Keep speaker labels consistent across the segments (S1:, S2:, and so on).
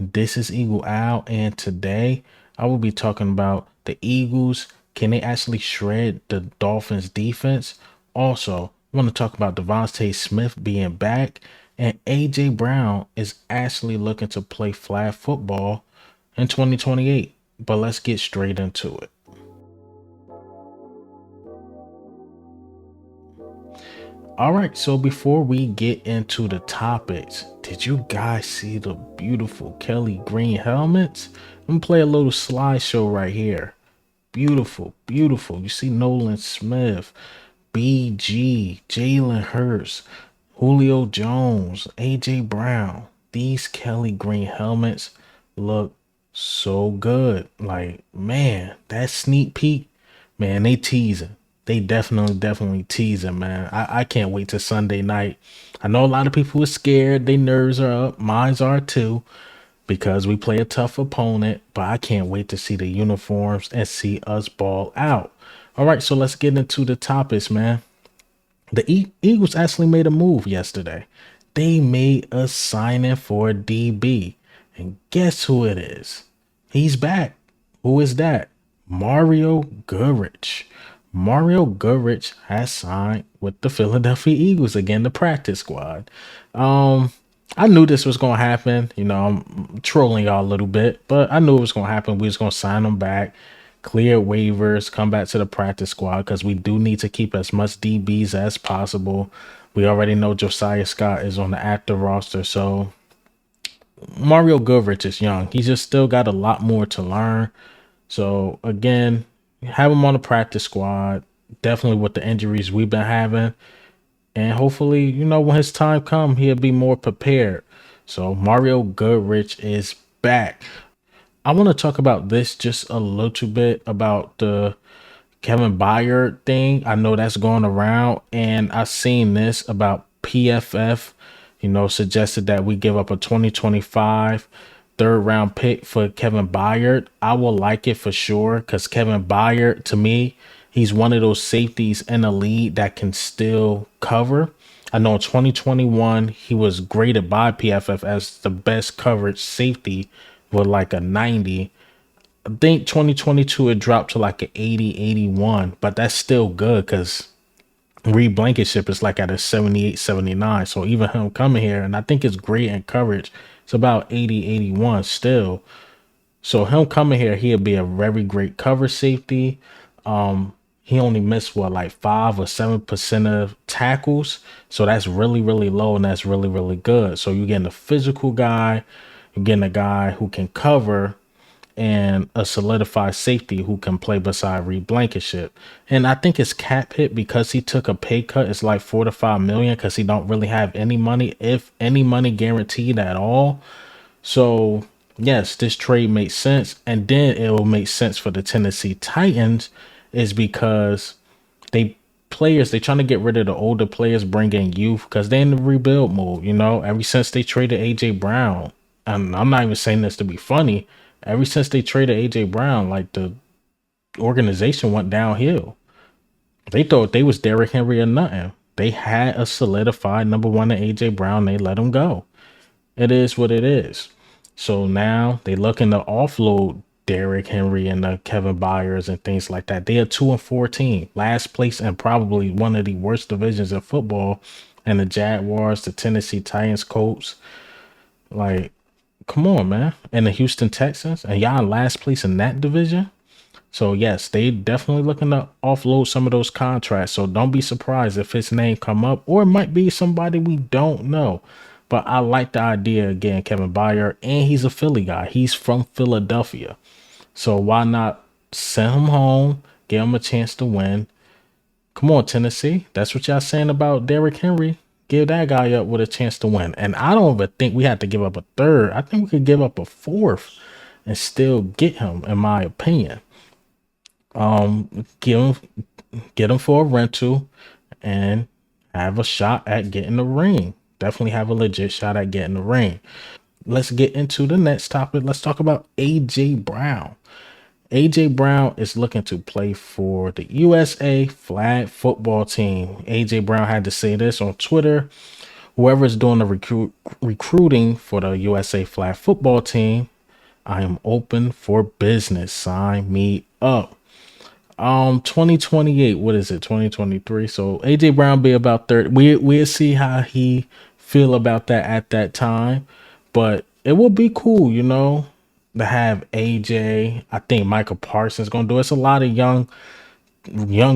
S1: This is Eagle Owl, and today I will be talking about the Eagles. Can they actually shred the Dolphins defense? Also, I want to talk about Devontae Smith being back, and AJ Brown is actually looking to play flag football in 2028. But let's get straight into it. All right, so before we get into the topics, did you guys see the beautiful Kelly green helmets? I'm gonna play a little slideshow right here. Beautiful, beautiful. You see Nolan Smith, BG, Jalen Hurts, Julio Jones, AJ Brown. These Kelly green helmets look so good. Like, man, that sneak peek, man, they teasing. They definitely teasing, man. I can't wait till Sunday night. I know a lot of people are scared. Their nerves are up. Mine's are too because we play a tough opponent, but I can't wait to see the uniforms and see us ball out. All right, so let's get into the topics, man. The Eagles actually made a move yesterday. They made a signing for a DB. And guess who it is? He's back. Who is that? Mario Goodrich. Mario Goodrich has signed with the Philadelphia Eagles again, the practice squad. Um, I knew this was gonna happen. You know, I'm trolling y'all a little bit, but I knew it was gonna happen. We was gonna sign him back, clear waivers, come back to the practice squad because we do need to keep as much DBs as possible. We already know Josiah Scott is on the active roster, so Mario Goodrich is young. He's just still got a lot more to learn. So again, have him on the practice squad. Definitely with the injuries we've been having. And hopefully, you know, when his time comes, he'll be more prepared. So Mario Goodrich is back. I want to talk about this just a little bit about the Kevin Byard thing. I know that's going around, and I've seen this about PFF, suggested that we give up a 2025 third round pick for Kevin Byard. I will like it for sure because Kevin Byard, to me, he's one of those safeties in the league that can still cover. I know in 2021, he was graded by PFF as the best coverage safety with like a 90. I think 2022 it dropped to like an 80, 81, but that's still good because Reed Blankenship is like at a 78, 79. So even him coming here, and I think it's great in coverage, it's about 80, 81 still. So him coming here, he'll be a very great cover safety. He only missed what, like 5 or 7% of tackles. So that's really low, and that's really good. So you're getting a physical guy, you're getting a guy who can cover, and a solidified safety who can play beside Reed Blankenship. And I think his cap hit because he took a pay cut is like 4 to 5 million because he don't really have any money, if any money guaranteed at all. So yes, this trade makes sense. And then it will make sense for the Tennessee Titans is because they trying to get rid of the older players, bring in youth because they're in the rebuild mode, ever since they traded AJ Brown. And I'm not even saying this to be funny. Ever since they traded AJ Brown, like the organization went downhill. They thought they was Derrick Henry or nothing. They had a solidified number one in AJ Brown. They let him go. It is what it is. So now they looking to offload Derrick Henry and the Kevin Byards and things like that. They are 2-14, last place and probably one of the worst divisions in football. And the Jaguars, the Tennessee Titans, Colts, like, come on, man. And the Houston Texans, and y'all in last place in that division. So yes, they definitely looking to offload some of those contracts. So don't be surprised if his name come up, or it might be somebody we don't know. But I like the idea again, Kevin Byard, and he's a Philly guy. He's from Philadelphia. So why not send him home, give him a chance to win? Come on, Tennessee. That's what y'all saying about Derrick Henry. Give that guy up with a chance to win. And I don't even think we have to give up a third. I think we could give up a fourth and still get him, in my opinion. Get him for a rental and have a shot at getting the ring. Definitely have a legit shot at getting the ring. Let's get into the next topic. Let's talk about AJ Brown. AJ Brown is looking to play for the USA flag football team. AJ Brown had to say this on Twitter. whoever's doing the recruiting for the USA flag football team, I am open for business. Sign me up. 2028, what is it, 2023? So AJ Brown be about 30. We'll see how he feel about that at that time, but it will be cool, to have AJ. I think Michael Parsons gonna do it. It's a lot of young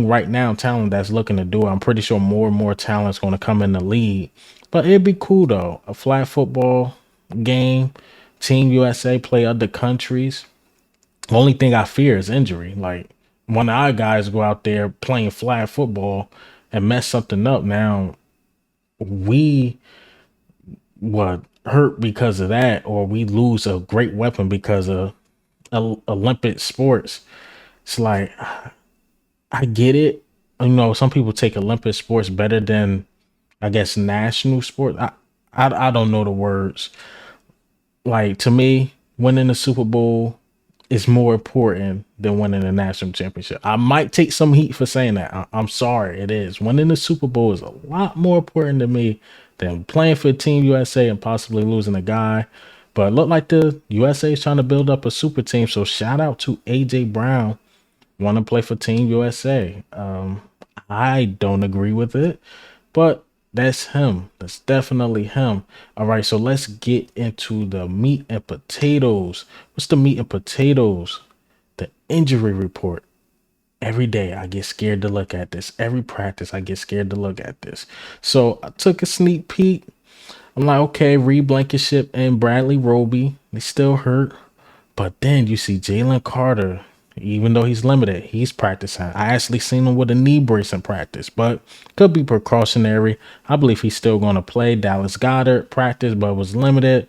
S1: right now talent that's looking to do it. I'm pretty sure more and more talent's going to come in the league. But it'd be cool though. A flag football game, Team USA play other countries. Only thing I fear is injury. Like one of our guys go out there playing flag football and mess something up. Now we would hurt because of that, or we lose a great weapon because of Olympic sports. It's like I get it. Some people take Olympic sports better than, I guess, national sport. I don't know the words. Like, to me, winning the Super Bowl is more important than winning the national championship. I might take some heat for saying that. I'm sorry, it is. Winning the Super Bowl is a lot more important to me than playing for Team USA and possibly losing a guy. But it looked like the USA is trying to build up a super team. So shout out to AJ Brown, want to play for Team USA. I don't agree with it, but that's him. That's definitely him. All right, so let's get into the meat and potatoes. What's the meat and potatoes? The injury report. Every day I get scared to look at this. Every practice I get scared to look at this. So I took a sneak peek. I'm like, okay, Reed Blankenship and Bradley Roby, they still hurt. But then you see Jalen Carter, even though he's limited, he's practicing. I actually seen him with a knee brace in practice, but could be precautionary. I believe he's still going to play. Dallas Goedert practiced, but was limited.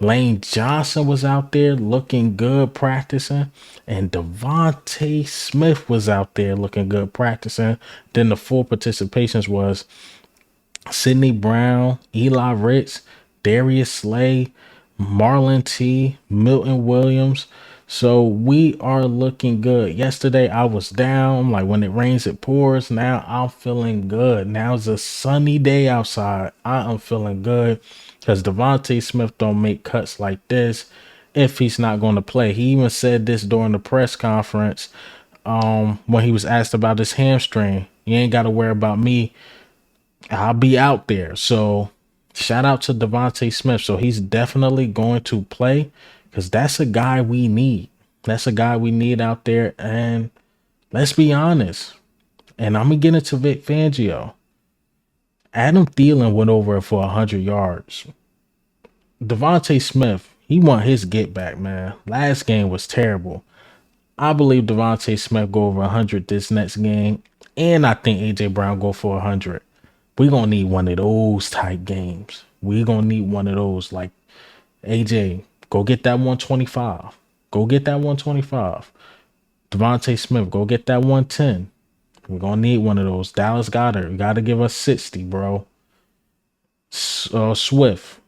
S1: Lane Johnson was out there looking good practicing. And Devontae Smith was out there looking good practicing. Then the full participations was Sidney Brown, Eli Ricks, Darius Slay, Marlon T, Milton Williams. So we are looking good. Yesterday I was down. Like, when it rains, it pours. Now I'm feeling good. Now it's a sunny day outside. I am feeling good because Devontae Smith don't make cuts like this if he's not going to play. He even said this during the press conference when he was asked about his hamstring. You ain't got to worry about me. I'll be out there. So shout out to Devontae Smith. So he's definitely going to play because that's a guy we need. That's a guy we need out there. And let's be honest. And I'm going to get into Vic Fangio. Adam Thielen went over for 100 yards. Devontae Smith, he want his get back, man. Last game was terrible. I believe Devontae Smith go over 100 this next game. And I think AJ Brown go for 100. We're going to need one of those type games. We're going to need one of those. Like, AJ, go get that 125. Go get that 125. Devontae Smith, go get that 110. We're going to need one of those. Dallas Goedert, you got to give us 60, bro. Swift,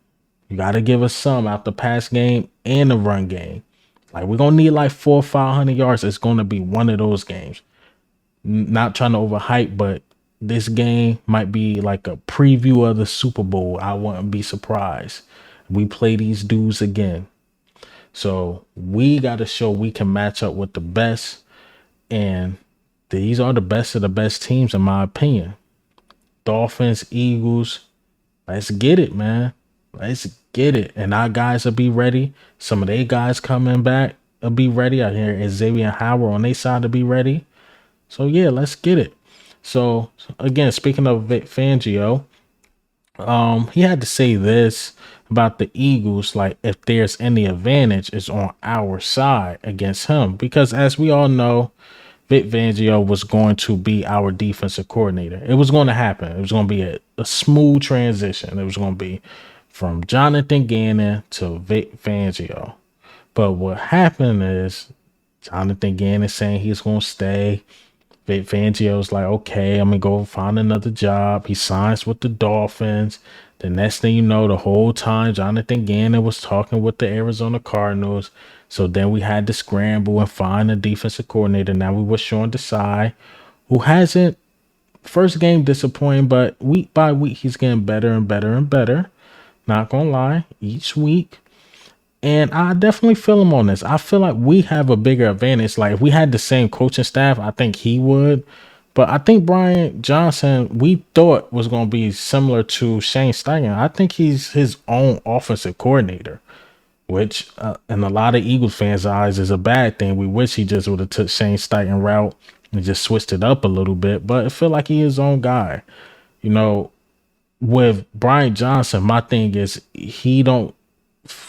S1: you got to give us some out the pass game and the run game. Like, we're going to need like 400 or 500 yards. It's going to be one of those games. Not trying to overhype, but this game might be like a preview of the Super Bowl. I wouldn't be surprised. We play these dudes again. So we got to show we can match up with the best. And these are the best of the best teams, in my opinion. Dolphins, Eagles. Let's get it, man. Let's get it. And our guys will be ready. Some of their guys coming back will be ready. I hear Xavier Howard on their side to be ready. So, yeah, let's get it. So, again, speaking of Vic Fangio, he had to say this about the Eagles, like, if there's any advantage, it's on our side against him. Because as we all know, Vic Fangio was going to be our defensive coordinator. It was going to happen. It was going to be a smooth transition. It was going to be from Jonathan Gannon to Vic Fangio. But what happened is Jonathan Gannon saying he's going to stay. Vic Fangio's like, okay, I'm going to go find another job. He signs with the Dolphins. The next thing you know, the whole time, Jonathan Gannon was talking with the Arizona Cardinals. So then we had to scramble and find a defensive coordinator. Now we were Sean Desai, who hasn't First game disappointing, but week by week he's getting better and better and better. Not gonna lie, each week. And I definitely feel him on this. I feel like we have a bigger advantage. Like if we had the same coaching staff, I think he would. But I think Brian Johnson, we thought was going to be similar to Shane Steichen. I think he's his own offensive coordinator, which in a lot of Eagles fans' eyes is a bad thing. We wish he just would have took Shane Steichen route and just switched it up a little bit. But I feel like he is his own guy. You know, with Brian Johnson, my thing is he don't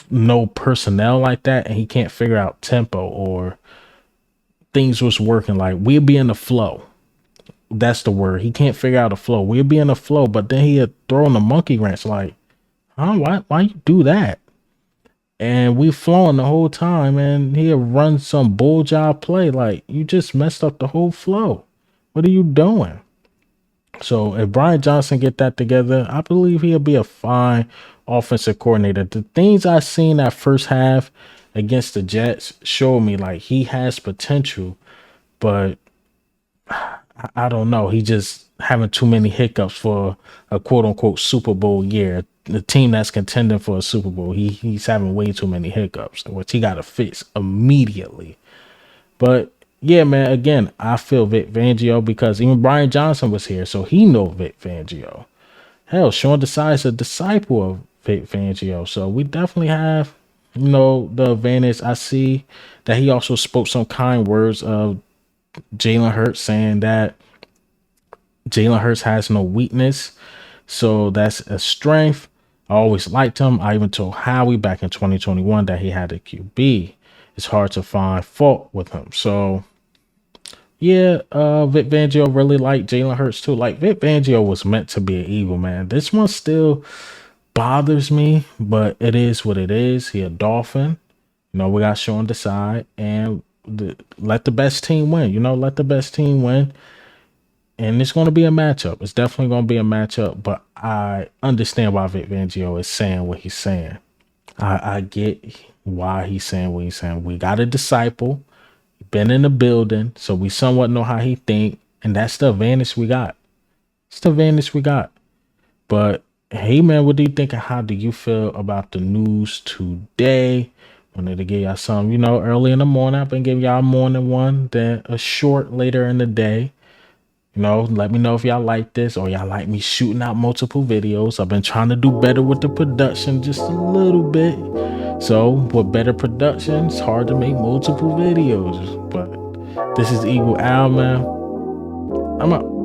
S1: know personnel like that, and he can't figure out tempo or things was working. Like we'll be in the flow. That's the word. He can't figure out a flow. We'll be in the flow, but then he'll throw in the monkey wrench. Like, huh? Why you do that? And we flowing the whole time, and he'll run some bull job play. Like you just messed up the whole flow. What are you doing? So if Brian Johnson get that together, I believe he'll be a fine offensive coordinator. The things I seen that first half against the Jets showed me like he has potential, but I don't know. He just having too many hiccups for a quote unquote Super Bowl year. The team that's contending for a Super Bowl, he's having way too many hiccups, which he got to fix immediately. But yeah, man, again, I feel Vic Fangio because even Brian Johnson was here, so he know Vic Fangio. Hell, Sean Desai's a disciple of Vic Fangio, so we definitely have, the advantage. I see that he also spoke some kind words of Jalen Hurts, saying that Jalen Hurts has no weakness, so that's a strength. I always liked him. I even told Howie back in 2021 that he had a QB. It's hard to find fault with him. So yeah, Vic Fangio really liked Jalen Hurts too. Like Vic Fangio was meant to be an Eagle, man. This one still bothers me, but it is what it is. He a Dolphin. We got Sean Desai, and let the best team win. Let the best team win. And it's going to be a matchup. It's definitely going to be a matchup, but I understand why Vic Fangio is saying what he's saying. I get why he's saying what he's saying. We got a disciple, been in the building, so we somewhat know how he think, and that's the advantage we got. It's the advantage we got. But hey, man, what do you think? How do you feel about the news today? Wanted to give y'all some, early in the morning. I've been giving y'all a morning one, then a short later in the day. Let me know if y'all like this or y'all like me shooting out multiple videos. I've been trying to do better with the production just a little bit. So with better production, it's hard to make multiple videos. But this is Eagle Al, man. I'm out.